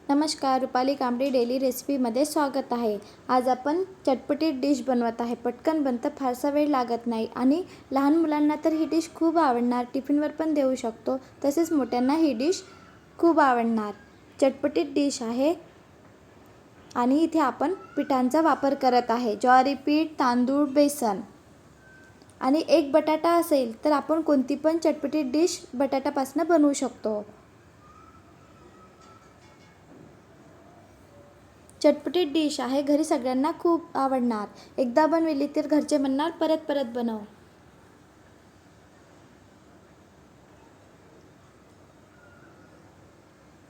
नमस्कार, रुपाली कांबडी डेली रेसिपीमध्ये स्वागत आहे। आज आपण चटपटीत डिश बनवत आहे। पटकन बनतं, फारसा वेळ लागत नाही आणि लहान मुलांना तर ही डिश खूप आवडणार, टिफिनवर पण देऊ शकतो। तसेच मोठ्यांना ही डिश खूप आवडणार चटपटीत डिश आहे। आणि इथे आपण पिठांचा वापर करत आहे। ज्वारी पीठ, तांदूळ, बेसन आणि एक बटाटा असेल तर आपण कोणती पण चटपटीत डिश बटाट्यापासून बनवू शकतो। चटपटीत डिश आहे, घरी सगळ्यांना खूप आवडणार। एकदा बनवली तर घरचे म्हणणार परत परत बनव।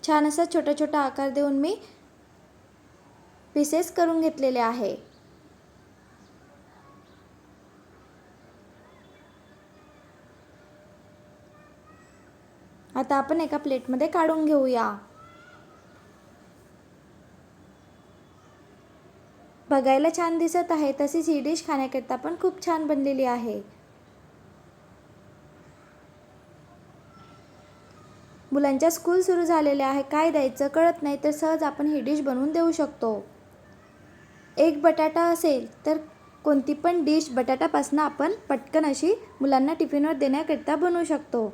छान असा छोटा छोटा आकार देऊन मी पीसेस करून घेतलेले आहे। आता आपण एका प्लेटमध्ये काढून घेऊया। बघायला छान दिसत आहे, तशीच ही डिश खाण्याकरता पण खूप छान बनलेली आहे। मुलांच्या स्कूल सुरू झालेल्या आहे, काय द्यायचं कळत नाही तर सहज आपण ही डिश बनवून देऊ शकतो। एक बटाटा असेल तर कोणती पण डिश बटाट्यापासून आपण पटकन अशी मुलांना टिफिनवर देण्याकरता बनवू शकतो।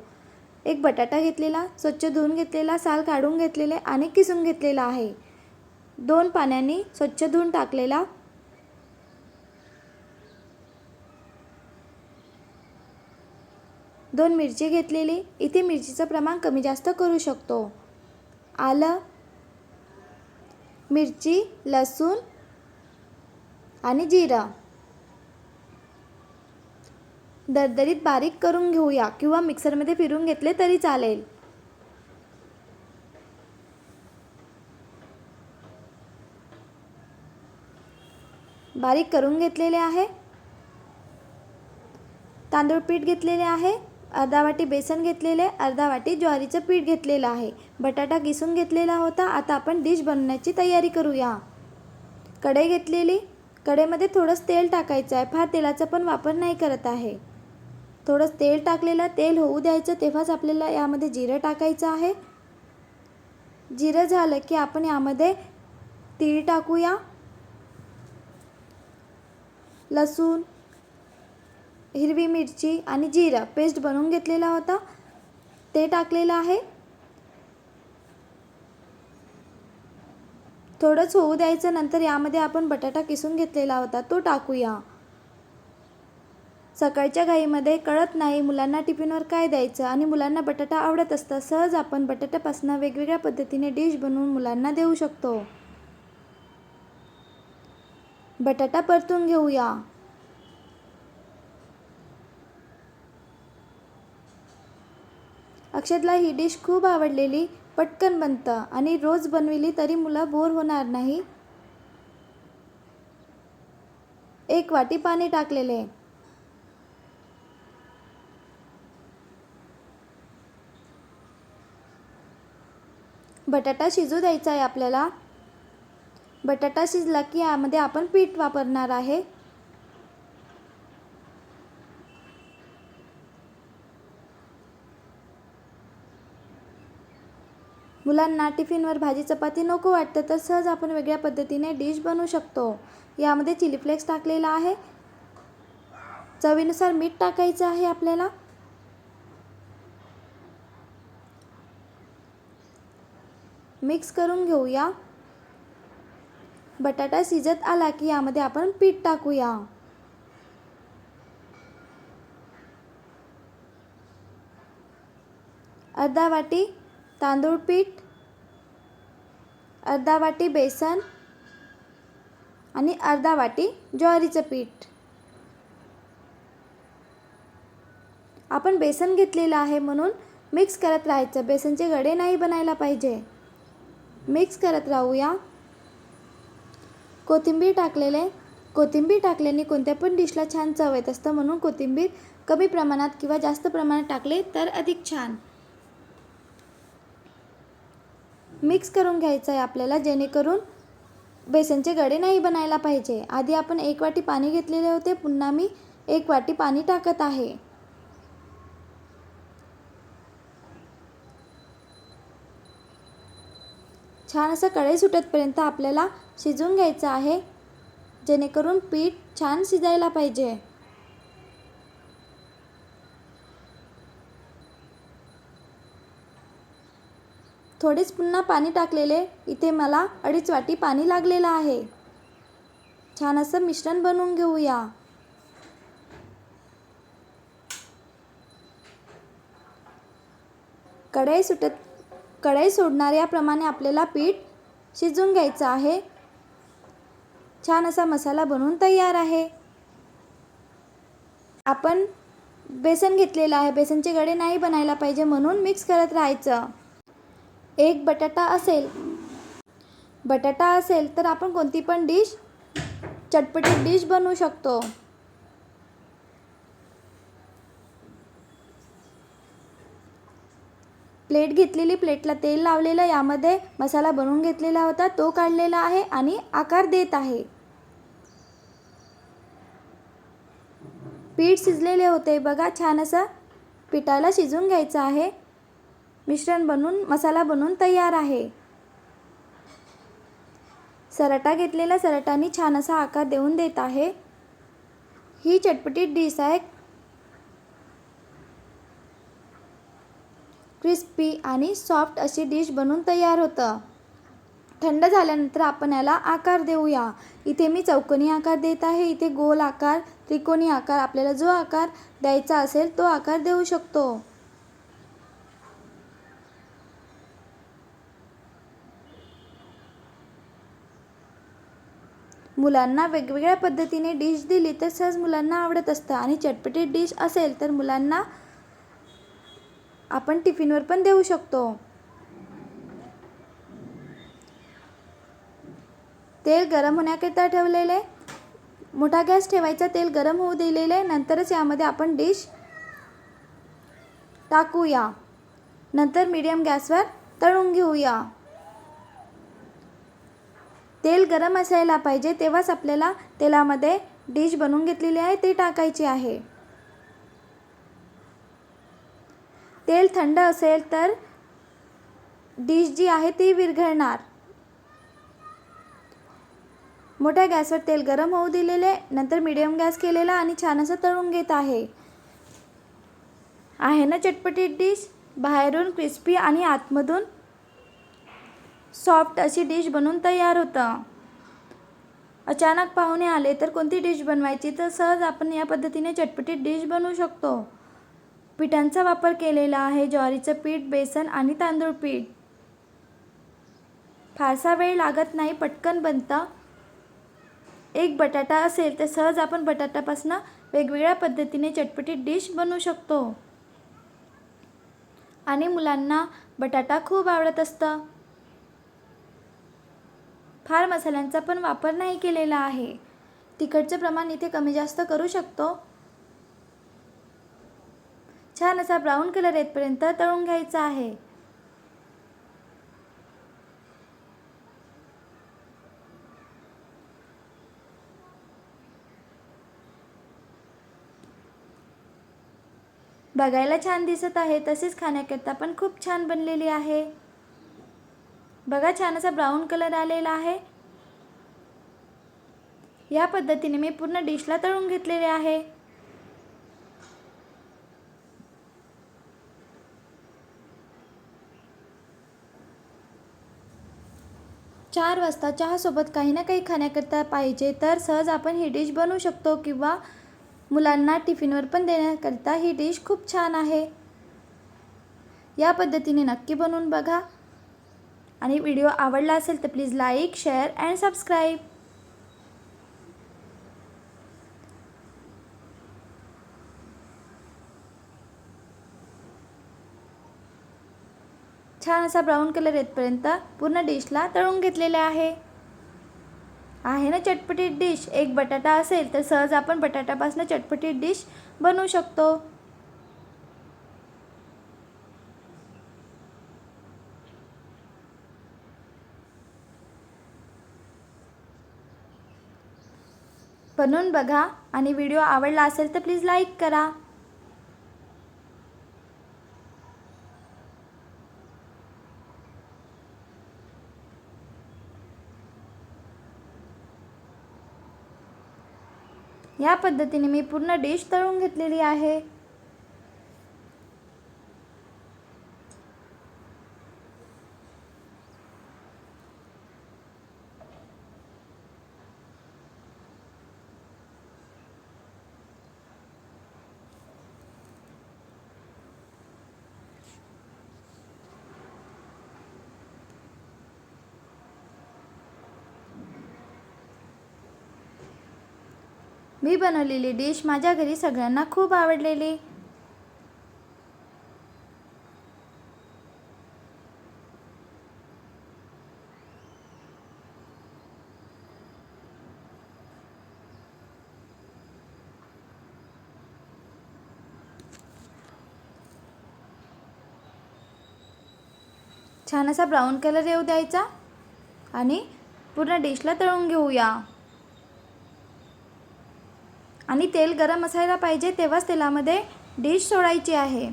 एक बटाटा घेतलेला, स्वच्छ धुवून घेतलेला, साल काढून घेतलेले आणि किसून घेतलेला आहे। 2 पाण्याने स्वच्छ धुवून टाकलेला। 2 मिरची घेतलेली, इथे मिरचीचं प्रमाण कमी जास्त करू शकतो। आलं, मिरची, लसूण आणि जिरं दरदरीत बारीक करून घेऊया किंवा मिक्सरमध्ये फिरून घेतले तरी चालेल। बारीक करून घेतलेले आहे। तांदूळ पीठ घेतलेले आहे, अर्धा वाटी बेसन घेतलेले, अर्धा वाटी ज्वारीचं पीठ घेतलेलं आहे। बटाटा किसून घेतलेला होता। आता आपण डिश बनवण्याची तयारी करूया। कढई घेतलेली, कढईमध्ये थोडंसं तेल टाकायचं आहे, फार तेलाचा पण वापर नाही करत आहे। थोडंसं तेल टाकलेलं, तेल होऊ द्यायचं, तेव्हाच आपल्याला यामध्ये जिरं टाकायचं आहे। जिरं झालं की आपण यामध्ये तीळ टाकूया, लसूण, हिरवी मिरची आणि जिरं पेस्ट बनवून घेतलेला होता ते टाकलेलं आहे। थोडंच होऊ द्यायचं, नंतर यामध्ये आपण बटाटा किसून घेतलेला होता तो टाकूया। सकाळच्या घाईमध्ये कळत नाही मुलांना टिफिनवर काय द्यायचं आणि मुलांना बटाटा आवडत असतं, सहज आपण बटाट्यापासून वेगवेगळ्या पद्धतीने डिश बनवून मुलांना देऊ शकतो। बटाटा परतून घेऊया। अक्षतला ही डिश खूप आवडलेली, पटकन बनतं आणि रोज बनविली तरी मुलं बोर होणार नाही। 1 वाटी पाणी टाकलेले। बटाटा शिजू द्यायचा आहे आपल्याला। बटाटा शिजला की यामध्ये आपण पीठ वापरणार आहे। मुलांना टिफिनवर भाजी चपाती नको वाटतं तर सहज आपण वेगळ्या पद्धतीने डिश बनवू शकतो। यामध्ये चिली फ्लेक्स टाकलेला आहे, चवीनुसार मीठ टाकायचं आहे आपल्याला। मिक्स करून घेऊया। बटाटा शिजत आला की यामध्ये आपण पीठ टाकूया। अर्धा वाटी तांदूळ पीठ, अर्धा वाटी बेसन आणि अर्धा वाटी ज्वारीचं पीठ। आपण बेसन घेतलेलं आहे म्हणून मिक्स करत राहायचं, बेसनचे गडे नाही बनायला पाहिजे। मिक्स करत राहूया। कोथिंबीर टाकलेले, कोथिंबीर टाकल्याने कोणत्या पण डिशला छान चव येत असतं, म्हणून कोथिंबीर कमी प्रमाणात किंवा जास्त प्रमाणात टाकले तर अधिक छान। मिक्स करून घ्यायचं आहे आपल्याला, जेणेकरून बेसनचे गडे नाही बनायला पाहिजे। आधी आपण 1 वाटी पाणी घेतलेले होते, पुन्हा मी 1 वाटी पाणी टाकत आहे। छान असं कढई सुटेपर्यंत आपल्याला शिजवून घ्यायचं आहे, जेणेकरून पीठ छान शिजायला पाहिजे. थोडेच पुन्हा पाणी टाकलेले, इथे मला 2.5 वाटी पाणी लागलेलं आहे. छान असं मिश्रण बनवून घेऊया. कढई सोडणाऱ्याप्रमाणे आपल्याला पीठ शिजवून घ्यायचं आहे. छान असा मसाला बनवून तयार आहे. आपण बेसन घेतलेलं आहे. बेसनचे गडे नाही बनायला पाहिजे म्हणून मिक्स करत राहायचं. एक बटाटा असेल तर आपण कोणती पण डिश, चटपटीत डिश बनवू शकतो. प्लेट घेतलेली, प्लेटला तेल लावलेलं, यामध्ये मसाला बनवून घेतलेला होता तो काढलेला आहे आणि आकार देत आहे. पीठ शिजलेले होते बघा. छान असं पिठाला शिजवून घ्यायचं आहे. मिश्रण बनवून, मसाला बनवून तयार आहे. सराटा घेतलेला, सराटाने छान असा आकार देऊन देत आहे. ही चटपटीत डिश आहे. क्रिस्पी आणि सॉफ्ट अशी डिश बनवून तयार होतं. थंड झाल्यानंतर आपण याला आकार देऊया. इथे मी चौकोनी आकार देत आहे. इथे गोल आकार, त्रिकोणी आकार, आपल्याला जो आकार द्यायचा असेल तो आकार देऊ शकतो. मुलांना वेगवेगळ्या पद्धतीने डिश दिली तर सहज मुलांना आवडत असतं. आणि चटपटीत डिश असेल तर मुलांना आपण टिफिनवर पण देऊ शकतो. तेल गरम होण्याकरिता ठेवलेले, मोठा गॅस ठेवायचा, तेल गरम होऊ दिलेले, नंतरच यामध्ये आपण डिश टाकूया. नंतर मीडियम गॅसवर तळून घेऊया. तेल गरम असायला पाहिजे, तेव्हाच आपल्याला तेलामध्ये डिश बनवून घेतलेली आहे ते टाकायची आहे. तेल थंड असेल तर डिश जी आहे ती विरघळणार. मोठ्या गॅसवर तेल गरम होऊ दिलेले, नंतर मीडियम गॅस केलेला आणि छान असं तळून घेत आहे. आहे ना चटपटीत डिश. बाहेरून क्रिस्पी आणि आतमधून सॉफ्ट अशी डिश बनवून तयार होतं. अचानक पाहुणे आले तर कोणती डिश बनवायची, तर सहज आपण या पद्धतीने चटपटीत डिश बनवू शकतो. पिठांचा वापर केलेला आहे. ज्वारीचं पीठ, बेसन आणि तांदूळ पीठ. फारसा वेळ लागत नाही, पटकन बनतं. एक बटाटा असेल तर सहज आपण बटाट्यापासून वेगवेगळ्या पद्धतीने चटपटीत डिश बनवू शकतो. आणि मुलांना बटाटा खूप आवडत असतं. फार मसाल्यांचा पण वापर नाही केलेला आहे. तिखटचं प्रमाण इथे कमी जास्त करू शकतो. छान असा ब्राऊन कलर येतपर्यंत तळून घ्यायचा आहे. बघायला छान दिसत आहे, तसेच खाण्याकरता पण खूप छान बनलेली आहे. बघा, छान असा ब्राऊन कलर आलेला आहे. या पद्धतीने मी पूर्ण डिशला तळून घेतलेले आहे. 4 वाजता चहासोबत काही ना काही खाण्याकरता पाहिजे तर सहज आपण ही डिश बनवू शकतो, किंवा मुलांना टिफिनवर पण देण्याकरिता ही डिश खूप छान आहे. या पद्धतीने नक्की बनवून बघा. आणि व्हिडिओ आवडला असेल तर please like, share and subscribe. छान असा ब्राऊन कलर येतपर्यंत पूर्ण डिशला तळून घेतलेले आहे. आहे ना चटपटीत डिश. एक बटाटा असेल तर सहज आपण बटाट्यापासून चटपटीत डिश बनवू शकतो. बनवून बघा. आणि व्हिडिओ आवडला असेल तर प्लीज लाईक करा. या पद्धतीने मी पूर्ण डिश तळून घेतलेली आहे. मी बनवलेली डिश माझ्या घरी सगळ्यांना खूप आवडलेली. छान असा ब्राऊन कलर येऊ द्यायचा आणि पूर्ण डिशला तळून घेऊया. आणि तेल गरम असायला पाहिजे, तेव्हाच तेलामध्ये डिश सोडायची आहे,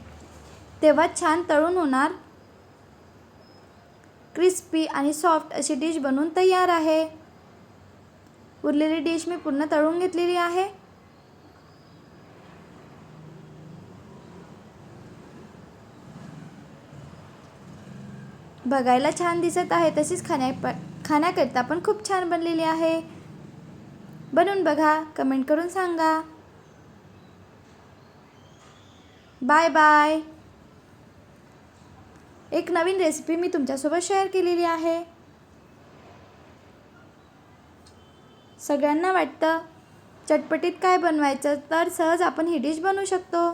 तेव्हाच छान तळून होणार. क्रिस्पी आणि सॉफ्ट अशी डिश बनवून तयार आहे. उरलेली डिश मी पूर्ण तळून घेतलेली आहे. बघायला छान दिसत आहे, तशीच खाण्याकरिता पण खूप छान बनलेली आहे. बनवून बघा, कमेंट करून सांगा. Bye bye. एक नवीन रेसिपी मी तुमच्यासोबत शेअर केलेली आहे. सगळ्यांना वाटतं चटपटीत काय बनवायचं, तर सहज आपण ही डिश बनवू शकतो.